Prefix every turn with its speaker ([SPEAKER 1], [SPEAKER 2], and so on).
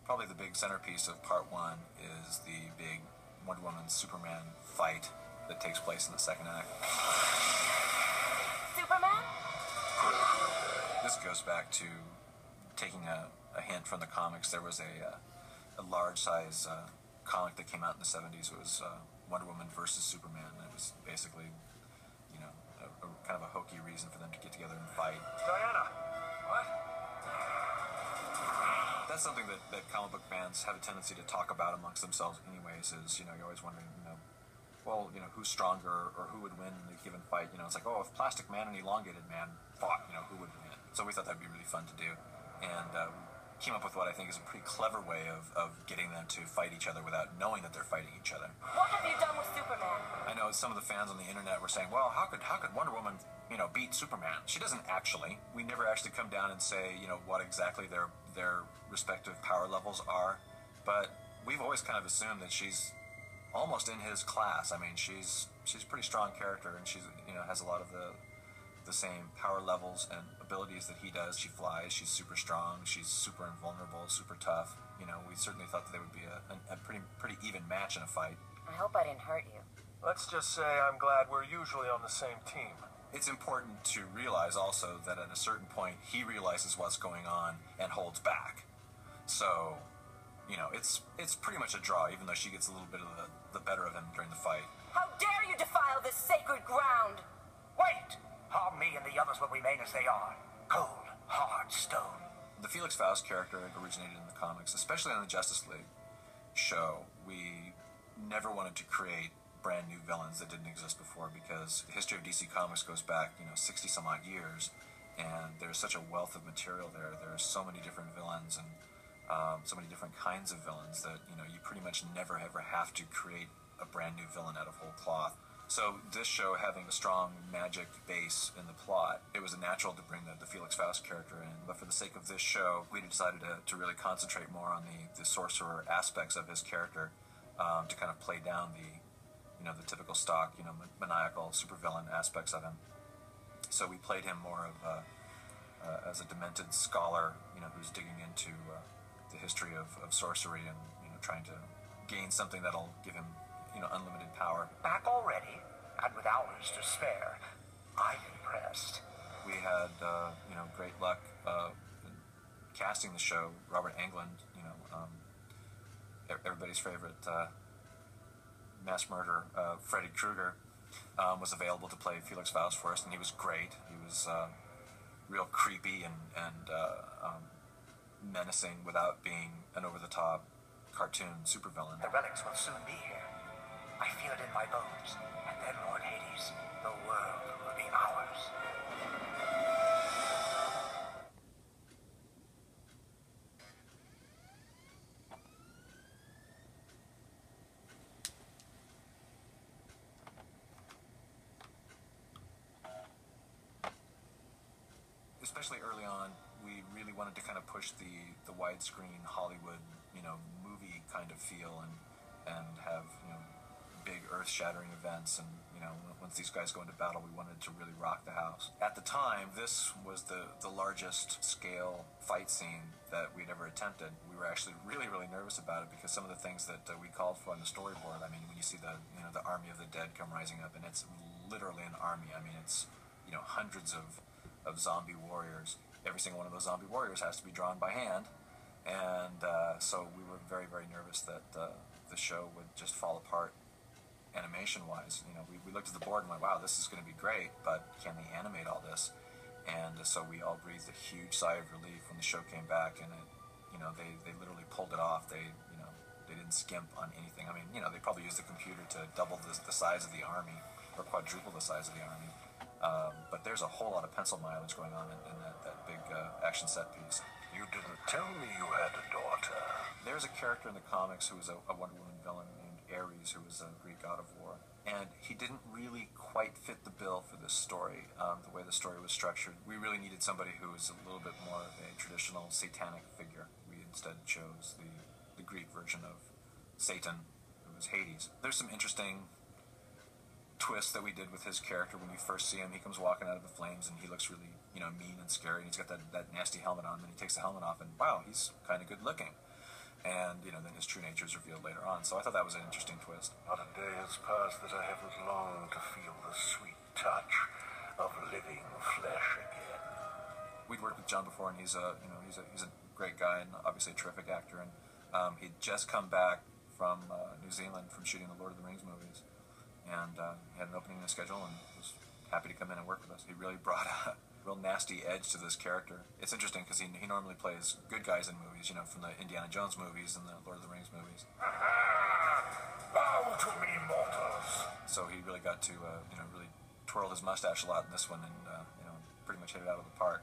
[SPEAKER 1] Probably the big centerpiece of part one is the big Wonder Woman Superman fight that takes place in the second act.
[SPEAKER 2] Superman?
[SPEAKER 1] This goes back to taking a hint from the comics. There was a large size comic that came out in the 70s. It was Wonder Woman versus Superman. It was basically, you know, a kind of a hokey reason for them to get together and fight.
[SPEAKER 3] Diana! What?
[SPEAKER 1] That's something that comic book fans have a tendency to talk about amongst themselves anyways, is, you know, you're always wondering, you know, well, you know, who's stronger or who would win in a given fight. You know, it's like, oh, if Plastic Man and Elongated Man fought, you know, who would win? So we thought that'd be really fun to do. And came up with what I think is a pretty clever way of getting them to fight each other without knowing that they're fighting each other.
[SPEAKER 2] What have you done with Superman?
[SPEAKER 1] I know some of the fans on the internet were saying, well, how could Wonder Woman, you know, beat Superman? She doesn't actually. We never actually come down and say, you know, what exactly their respective power levels are. But we've always kind of assumed that she's almost in his class. I mean, she's a pretty strong character, and she's, you know, has a lot of the same power levels and abilities that he does. She flies, she's super strong, she's super invulnerable, super tough. You know, we certainly thought that they would be a pretty even match in a fight.
[SPEAKER 2] I hope I didn't hurt you.
[SPEAKER 3] Let's just say I'm glad we're usually on the same team.
[SPEAKER 1] It's important to realize also that at a certain point he realizes what's going on and holds back. So, you know, it's pretty much a draw, even though she gets a little bit of the better of him during the fight.
[SPEAKER 2] How dare you defile this sacred ground?
[SPEAKER 4] Wait! Harm me and the others will remain as they are. Cold, hard stone.
[SPEAKER 1] The Felix Faust character originated in the comics, especially on the Justice League show. We never wanted to create brand new villains that didn't exist before, because the history of DC Comics goes back, you know, 60 some odd years, and there's such a wealth of material there. There's so many different villains and so many different kinds of villains that, you know, you pretty much never ever have to create a brand new villain out of whole cloth. So this show, having a strong magic base in the plot, it was natural to bring the Felix Faust character in. But for the sake of this show, we decided to really concentrate more on the sorcerer aspects of his character, to kind of play down the typical stock, you know, maniacal supervillain aspects of him. So we played him more of as a demented scholar, you know, who's digging into the history of sorcery and, you know, trying to gain something that'll give him, you know, unlimited power.
[SPEAKER 4] Back already, and with hours to spare. I'm impressed.
[SPEAKER 1] We had, you know, great luck in casting the show. Robert Englund, you know, everybody's favorite mass murderer, Freddy Krueger, was available to play Felix Faust for us, and he was great. He was real creepy and menacing without being an over-the-top cartoon supervillain.
[SPEAKER 4] The relics will soon be here. I feel it in my bones. And then, Lord Hades, the world will be ours.
[SPEAKER 1] Especially early on, we really wanted to kind of push the widescreen Hollywood, you know, movie kind of feel and have, you know, big earth-shattering events. And, you know, once these guys go into battle, we wanted to really rock the house. At the time, this was the largest scale fight scene that we'd ever attempted. We were actually really, really nervous about it because some of the things that we called for on the storyboard, I mean, when you see the army of the dead come rising up, and it's literally an army. I mean, it's, you know, hundreds of zombie warriors. Every single one of those zombie warriors has to be drawn by hand. And so we were very, very nervous that the show would just fall apart animation-wise. You know, we looked at the board and went, wow, this is going to be great, but can they animate all this? And so we all breathed a huge sigh of relief when the show came back, and it, you know, they literally pulled it off. They, you know, they didn't skimp on anything. I mean, you know, they probably used the computer to double the size of the army or quadruple the size of the army. But there's a whole lot of pencil mileage going on in that big action set piece.
[SPEAKER 3] You didn't tell me you had a daughter.
[SPEAKER 1] There's a character in the comics who was a Wonder Woman villain named Ares, who was a Greek god of war. And he didn't really quite fit the bill for this story, the way the story was structured. We really needed somebody who was a little bit more of a traditional satanic figure. We instead chose the Greek version of Satan, who was Hades. There's some interesting twist that we did with his character. When you first see him, he comes walking out of the flames and he looks really, you know, mean and scary, and he's got that nasty helmet on, and he takes the helmet off and wow, he's kind of good looking. and then his true nature is revealed later on. So I thought that was an interesting twist.
[SPEAKER 3] Not a day has passed that I haven't longed to feel the sweet touch of living flesh again.
[SPEAKER 1] We'd worked with John before, and he's a great guy and obviously a terrific actor. And he'd just come back from New Zealand from shooting the Lord of the Rings movies, and he had an opening in his schedule and was happy to come in and work with us. He really brought a real nasty edge to this character. It's interesting because he normally plays good guys in movies, from the Indiana Jones movies and the Lord of the Rings movies.
[SPEAKER 3] Bow to me, mortals!
[SPEAKER 1] So he really got to really twirl his mustache a lot in this one, and pretty much hit it out of the park.